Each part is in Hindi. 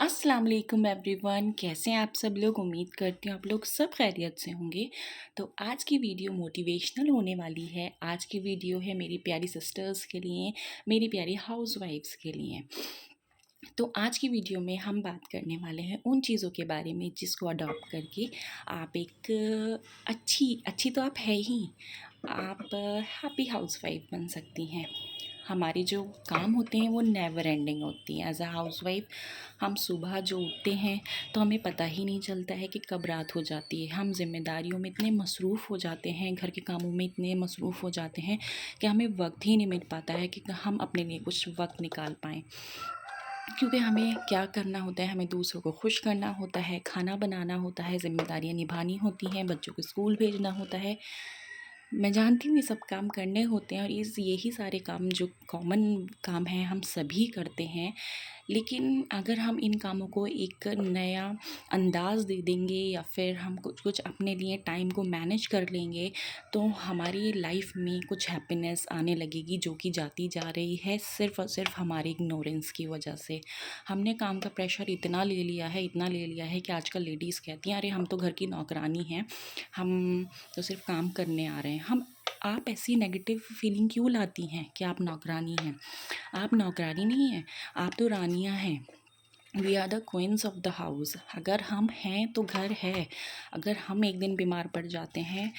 अस्सलाम वालेकुम एवरीवन, कैसे हैं आप सब लोग। उम्मीद करती हूँ आप लोग सब खैरियत से होंगे। तो आज की वीडियो मोटिवेशनल होने वाली है। आज की वीडियो है मेरी प्यारी सिस्टर्स के लिए, मेरी प्यारी हाउसवाइफ्स के लिए। तो आज की वीडियो में हम बात करने वाले हैं उन चीज़ों के बारे में जिसको अडॉप्ट करके आप एक अच्छी अच्छी तो आप है ही, आप हैप्पी हाउसवाइफ बन सकती हैं। हमारे जो काम होते हैं वो नेवर एंडिंग होती हैं। एज अ हाउसवाइफ हम सुबह जो उठते हैं तो हमें पता ही नहीं चलता है कि कब रात हो जाती है। हम जिम्मेदारियों में इतने मसरूफ़ हो जाते हैं, घर के कामों में इतने मसरूफ़ हो जाते हैं कि हमें वक्त ही नहीं मिल पाता है कि हम अपने लिए कुछ वक्त निकाल पाएँ। क्योंकि हमें क्या करना होता है, हमें दूसरों को खुश करना होता है, खाना बनाना होता है, ज़िम्मेदारियाँ निभानी होती हैं, बच्चों को स्कूल भेजना होता है। मैं जानती हूँ ये सब काम करने होते हैं और यही सारे काम जो कॉमन काम हैं हम सभी करते हैं। लेकिन अगर हम इन कामों को एक नया अंदाज़ दे देंगे या फिर हम कुछ कुछ अपने लिए टाइम को मैनेज कर लेंगे तो हमारी लाइफ में कुछ हैप्पीनेस आने लगेगी जो कि जाती जा रही है सिर्फ़ और सिर्फ हमारे इग्नोरेंस की वजह से। हमने काम का प्रेशर इतना ले लिया है, इतना ले लिया है कि आजकल लेडीज़ कहती हैं अरे हम तो घर की नौकरानी हैं, हम तो सिर्फ काम करने आ रहे हैं। हम आप ऐसी नेगेटिव फीलिंग क्यों लाती हैं कि आप नौकरानी हैं? आप नौकरानी नहीं हैं, आप तो रानियां हैं। We are the queens of the house. अगर हम हैं तो घर है। अगर हम एक दिन बीमार पड़ जाते हैं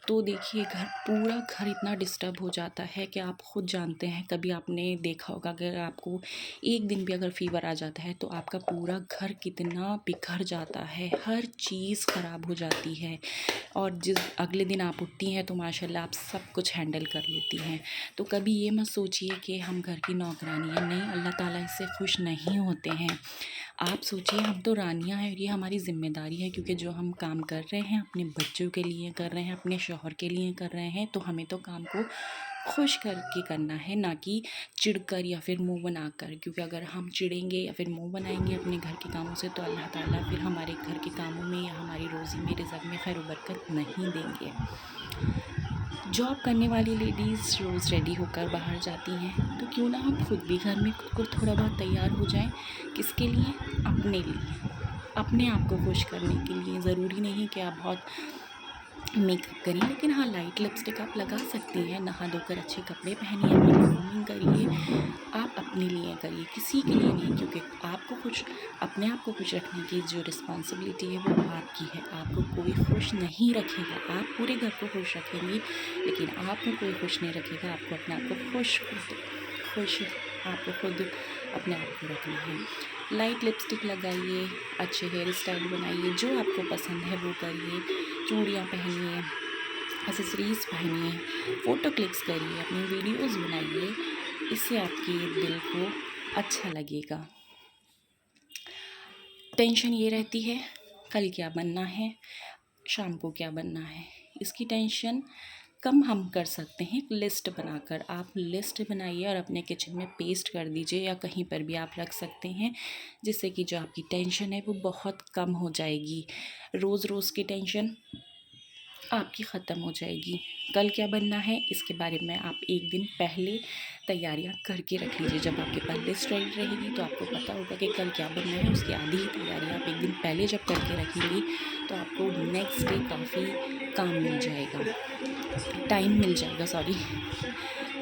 तो देखिए पूरा घर इतना डिस्टर्ब हो जाता है कि आप खुद जानते हैं। कभी आपने देखा होगा अगर आपको एक दिन भी अगर फीवर आ जाता है तो आपका पूरा घर कितना बिखर जाता है, हर चीज़ ख़राब हो जाती है। और जिस अगले दिन आप उठती हैं तो माशाल्लाह आप सब कुछ हैंडल कर लेती हैं। तो कभी ये मत सोचिए कि हम घर की नौकरानी हैं, नहीं, अल्लाह ताला इससे खुश नहीं होते हैं। आप सोचिए हम तो रानियां हैं और ये हमारी ज़िम्मेदारी है, क्योंकि जो हम काम कर रहे हैं अपने बच्चों के लिए कर रहे हैं, अपने शौहर के लिए कर रहे हैं, तो हमें तो काम को खुश करके करना है, ना कि चिढ़कर या फिर मुंह बनाकर। क्योंकि अगर हम चिढ़ेंगे या फिर मुंह बनाएंगे अपने घर के कामों से तो अल्लाह ताला फिर हमारे घर के कामों में या हमारी रोज़ी में, रिज़्क़ में खैर बरकत नहीं देंगे। जॉब करने वाली लेडीज़ रोज़ रेडी होकर बाहर जाती हैं, तो क्यों ना हम खुद भी घर में खुद को थोड़ा बहुत तैयार हो जाएं। किसके लिए? अपने लिए, अपने आप को खुश करने के लिए। ज़रूरी नहीं कि आप बहुत मेकअप करिए, लेकिन हाँ, लाइट लिपस्टिक आप लगा सकती हैं। नहा धोकर अच्छे कपड़े पहनिए, अपनी ग्रूमिंग करिए। आप अपने लिए करिए, किसी के लिए नहीं। क्योंकि आपको खुश, अपने आप को खुश रखने की जो रिस्पॉन्सिबिलिटी है वो आपकी है। आपको कोई खुश नहीं रखेगा। आप पूरे घर को खुश रखेंगी लेकिन आपको कोई खुश नहीं रखेगा। आपको अपने आप को खुश आपको खुद अपने आप को रखना है। लाइट लिपस्टिक लगाइए, अच्छे हेयर स्टाइल बनाइए, जो आपको पसंद है वो करिए। चूड़ियाँ पहनिए, एक्सेसरीज़ पहनिए, फ़ोटो क्लिक्स करिए, अपनी वीडियोज़ बनाइए। इससे आपके दिल को अच्छा लगेगा। टेंशन ये रहती है कल क्या बनना है, शाम को क्या बनना है। इसकी टेंशन कम हम कर सकते हैं एक लिस्ट बनाकर। आप लिस्ट बनाइए और अपने किचन में पेस्ट कर दीजिए या कहीं पर भी आप रख सकते हैं, जिससे कि जो आपकी टेंशन है वो बहुत कम हो जाएगी। रोज़ रोज़ की टेंशन आपकी ख़त्म हो जाएगी। कल क्या बनना है इसके बारे में आप एक दिन पहले तैयारियां करके रख लीजिए। जब आपके पास लिस्ट रेडी रहेगी तो आपको पता होगा कि कल क्या बनना है। उसकी आधी ही तैयारियां आप एक दिन पहले जब करके रखेंगी तो आपको नेक्स्ट डे काफ़ी काम मिल जाएगा, टाइम मिल जाएगा, सॉरी।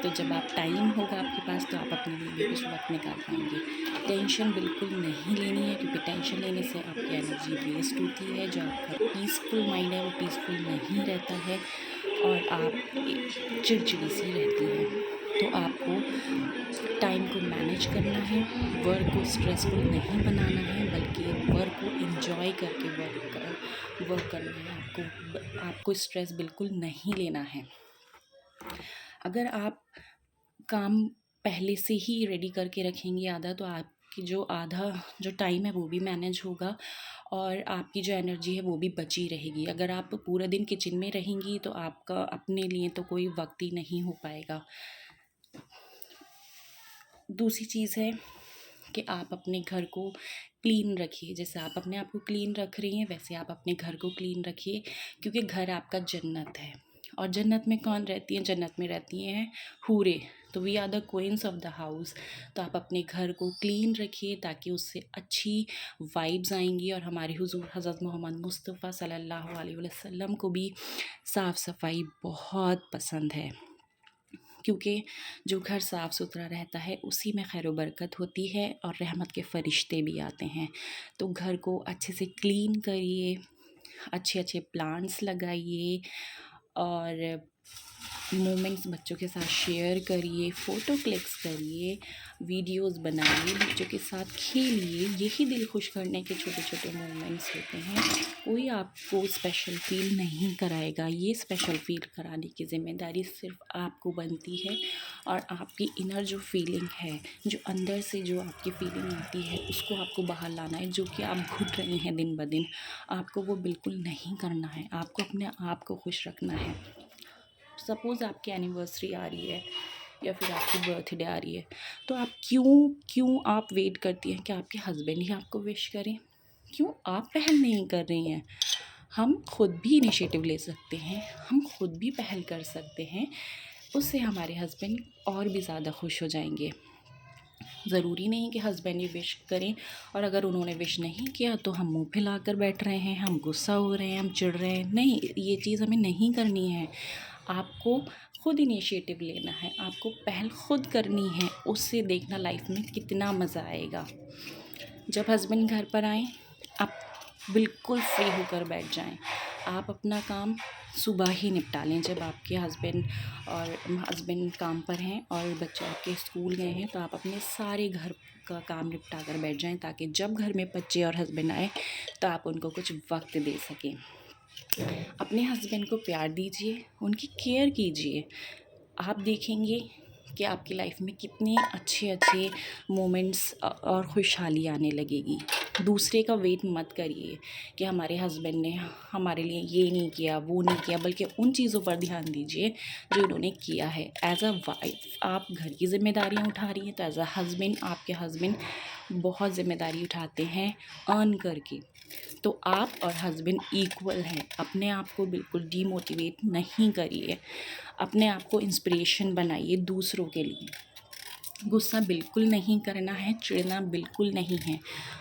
तो जब आप टाइम होगा आपके पास तो आप अपने लिए भी कुछ वक्त निकाल पाएंगे। टेंशन बिल्कुल नहीं लेनी है, क्योंकि टेंशन लेने से आपकी एनर्जी वेस्ट होती है। जो आपका पीसफुल माइंड है वो पीसफुल नहीं रहता है और आप चिड़चिड़ी सी रहती हैं। तो आपको टाइम को मैनेज करना है, वर्क को स्ट्रेसफुल नहीं बनाना है, बल्कि वर्क को एंजॉय करके वर्क करना है। आपको स्ट्रेस बिल्कुल नहीं लेना है। अगर आप काम पहले से ही रेडी करके रखेंगी आधा, तो आपकी जो आधा जो टाइम है वो भी मैनेज होगा और आपकी जो एनर्जी है वो भी बची रहेगी। अगर आप पूरा दिन किचन में रहेंगी तो आपका अपने लिए तो कोई वक्त ही नहीं हो पाएगा। दूसरी चीज़ है कि आप अपने घर को क्लीन रखिए। जैसे आप अपने आप को क्लीन रख रही हैं वैसे आप अपने घर को क्लीन रखिए, क्योंकि घर आपका जन्नत है। और जन्नत में कौन रहती है? जन्नत में रहती हैं हूरें। तो we are the queens of the house. तो आप अपने घर को क्लीन रखिए ताकि उससे अच्छी वाइब्स आएंगी, और हमारे हुजूर हज़रत मोहम्मद मुस्तफ़ा सल्लल्लाहु अलैहि वसल्लम को भी साफ़ सफाई बहुत पसंद है, क्योंकि जो घर साफ़ सुथरा रहता है उसी में खैर व बरकत होती है और रहमत के फ़रिश्ते भी आते हैं। तो घर को अच्छे से क्लीन करिए, अच्छे अच्छे प्लांट्स लगाइए, और मोमेंट्स बच्चों के साथ शेयर करिए, फ़ोटो क्लिक्स करिए, वीडियोस बनाइए, बच्चों के साथ खेलिए। यही दिल खुश करने के छोटे छोटे मोमेंट्स होते हैं। कोई आपको स्पेशल फ़ील नहीं कराएगा, ये स्पेशल फ़ील कराने की ज़िम्मेदारी सिर्फ आपको बनती है। और आपकी इनर जो फीलिंग है, जो अंदर से जो आपकी फीलिंग आती है, उसको आपको बाहर लाना है। जो कि आप घुट रही हैं दिन ब दिन, आपको वो बिल्कुल नहीं करना है। आपको अपने आप को खुश रखना है। सपोज़ आपकी एनिवर्सरी आ रही है या फिर आपकी बर्थडे आ रही है, तो आप क्यों आप वेट करती हैं कि आपके हस्बैंड ही आपको विश करें? क्यों आप पहल नहीं कर रही हैं? हम खुद भी इनिशिएटिव ले सकते हैं, हम खुद भी पहल कर सकते हैं। उससे हमारे हस्बैंड और भी ज़्यादा खुश हो जाएंगे। ज़रूरी नहीं कि हस्बैंड ही विश करें, और अगर उन्होंने विश नहीं किया तो हम मुंह फैला कर बैठ रहे हैं, हम गुस्सा हो रहे हैं, हम चिढ़ रहे हैं। नहीं, ये चीज़ हमें नहीं करनी है। आपको खुद इनिशिएटिव लेना है, आपको पहल खुद करनी है। उससे देखना लाइफ में कितना मज़ा आएगा। जब हस्बैंड घर पर आएँ, आप बिल्कुल फ्री होकर बैठ जाएं। आप अपना काम सुबह ही निपटा लें। जब आपके हस्बैंड काम पर हैं और बच्चे आपके स्कूल गए हैं, तो आप अपने सारे घर का काम निपटा कर बैठ जाएं, ताकि जब घर में बच्चे और हस्बैंड आए तो आप उनको कुछ वक्त दे सकें। अपने हस्बैंड को प्यार दीजिए, उनकी केयर कीजिए। आप देखेंगे कि आपकी लाइफ में कितने अच्छे अच्छे मोमेंट्स और खुशहाली आने लगेगी। दूसरे का वेट मत करिए कि हमारे हस्बैंड ने हमारे लिए ये नहीं किया, वो नहीं किया, बल्कि उन चीज़ों पर ध्यान दीजिए जो इन्होंने किया है। एज़ अ वाइफ आप घर की ज़िम्मेदारियाँ उठा रही हैं, तो एज़ अ हस्बैंड आपके हस्बैंड बहुत ज़िम्मेदारी उठाते हैं अर्न करके। तो आप और हस्बैंड इक्वल हैं। अपने आप को बिल्कुल डीमोटिवेट नहीं करिए, अपने आप को इंस्पिरेशन बनाइए दूसरों के लिए। गुस्सा बिल्कुल नहीं करना है, चिढ़ना बिल्कुल नहीं है।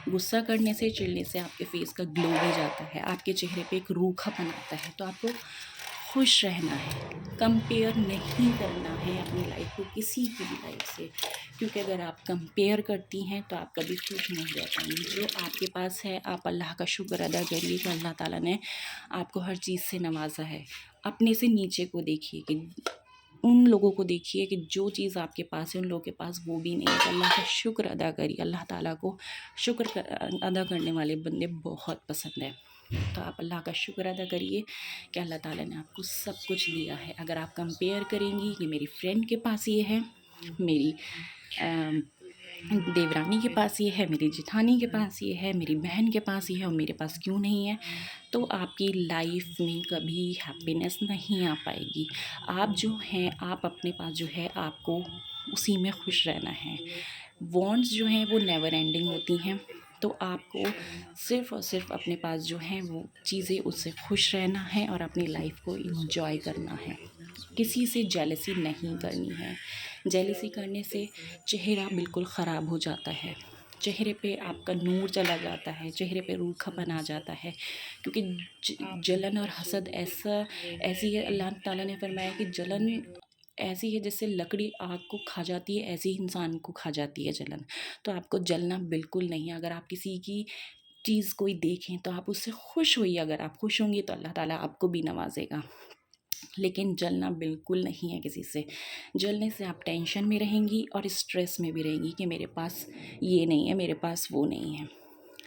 गुस्सा करने से, चिढ़ने से आपके फेस का ग्लो भी जाता है, आपके चेहरे पे एक रूखापन आता है। तो आपको खुश रहना है, कंपेयर नहीं करना है अपनी लाइफ को किसी की भी लाइफ से, क्योंकि अगर आप कंपेयर करती हैं तो आप कभी खुश नहीं रह पाएंगी। जो आपके पास है, आप अल्लाह का शुक्र अदा करिए कि अल्लाह ताला ने आपको हर चीज़ से नवाजा है। अपने से नीचे को देखिए, कि उन लोगों को देखिए कि जो चीज़ आपके पास है उन लोगों के पास वो भी नहीं है। तो अल्लाह का शुक्र अदा करिए। अल्लाह ताला को अदा करने वाले बंदे बहुत पसंद है। तो आप अल्लाह का शुक्र अदा करिए कि अल्लाह ताला ने आपको सब कुछ दिया है। अगर आप कंपेयर करेंगी कि मेरी फ्रेंड के पास ये है, मेरी देवरानी के पास ये है, मेरी जिठानी के पास ये है, मेरी बहन के पास ये है और मेरे पास क्यों नहीं है, तो आपकी लाइफ में कभी हैप्पीनेस नहीं आ पाएगी। आप जो हैं, आप अपने पास जो है आपको उसी में खुश रहना है। वॉन्ट्स जो हैं वो नेवर एंडिंग होती हैं। तो आपको सिर्फ़ और सिर्फ अपने पास जो हैं वो चीज़ें, उससे खुश रहना है और अपनी लाइफ को इंजॉय करना है। किसी से जेलसी नहीं करनी है। जेलसी करने से चेहरा बिल्कुल ख़राब हो जाता है, चेहरे पे आपका नूर चला जाता है, चेहरे पे रूखापन आ जाता है। क्योंकि जलन और हसद ऐसी है, अल्लाह ताला ने फरमाया कि जलन ऐसी है जैसे लकड़ी आग को खा जाती है, ऐसी ही इंसान को खा जाती है जलन। तो आपको जलना बिल्कुल नहीं है। अगर आप किसी की चीज़ कोई देखें तो आप उससे खुश होइए। अगर आप खुश होंगी तो अल्लाह ताला आपको भी नवाजेगा। लेकिन जलना बिल्कुल नहीं है किसी से। जलने से आप टेंशन में रहेंगी और स्ट्रेस में भी रहेंगी कि मेरे पास ये नहीं है, मेरे पास वो नहीं है।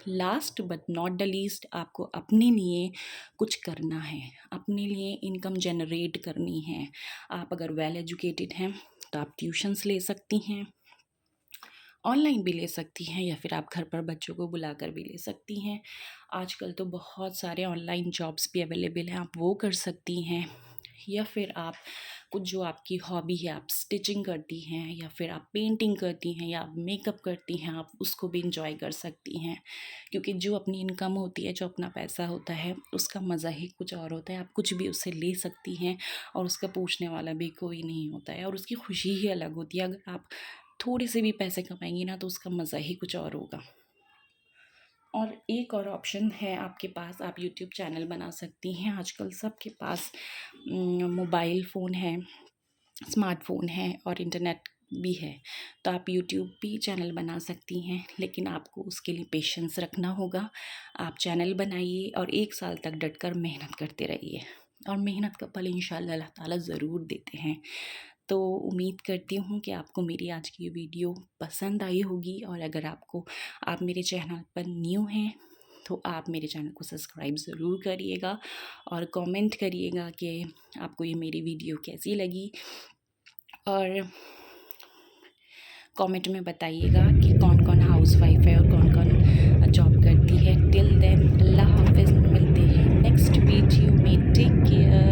Last but not the least, आपको अपने लिए कुछ करना है, अपने लिए इनकम जनरेट करनी है। आप अगर वेल एजुकेटेड हैं तो आप ट्यूशन्स ले सकती हैं, ऑनलाइन भी ले सकती हैं, या फिर आप घर पर बच्चों को बुलाकर भी ले सकती हैं। आजकल तो बहुत सारे ऑनलाइन जॉब्स भी अवेलेबल हैं, आप वो कर सकती हैं। या फिर आप कुछ जो आपकी हॉबी है, आप स्टिचिंग करती हैं या फिर आप पेंटिंग करती हैं या आप मेकअप करती हैं, आप उसको भी इंजॉय कर सकती हैं। क्योंकि जो अपनी इनकम होती है, जो अपना पैसा होता है, उसका मज़ा ही कुछ और होता है। आप कुछ भी उससे ले सकती हैं और उसका पूछने वाला भी कोई नहीं होता है और उसकी खुशी ही अलग होती है। अगर आप थोड़े से भी पैसे कमाएंगी ना, तो उसका मज़ा ही कुछ और होगा। और एक और ऑप्शन है आपके पास, आप यूट्यूब चैनल बना सकती हैं। आजकल सबके पास मोबाइल फ़ोन है, स्मार्टफ़ोन है और इंटरनेट भी है, तो आप यूट्यूब भी चैनल बना सकती हैं। लेकिन आपको उसके लिए पेशेंस रखना होगा। आप चैनल बनाइए और 1 साल तक डटकर मेहनत करते रहिए और मेहनत का फल इंशाअल्लाह अल्लाह ताला ज़रूर देते हैं। तो उम्मीद करती हूँ कि आपको मेरी आज की वीडियो पसंद आई होगी और अगर आप मेरे चैनल पर न्यू हैं तो आप मेरे चैनल को सब्सक्राइब ज़रूर करिएगा और कमेंट करिएगा कि आपको ये मेरी वीडियो कैसी लगी और कमेंट में बताइएगा कि कौन कौन हाउसवाइफ है और कौन कौन जॉब करती है। टिल देन अल्लाह हाफ़िज़, मिलते हैं नेक्स्ट वीडियो में। Take care.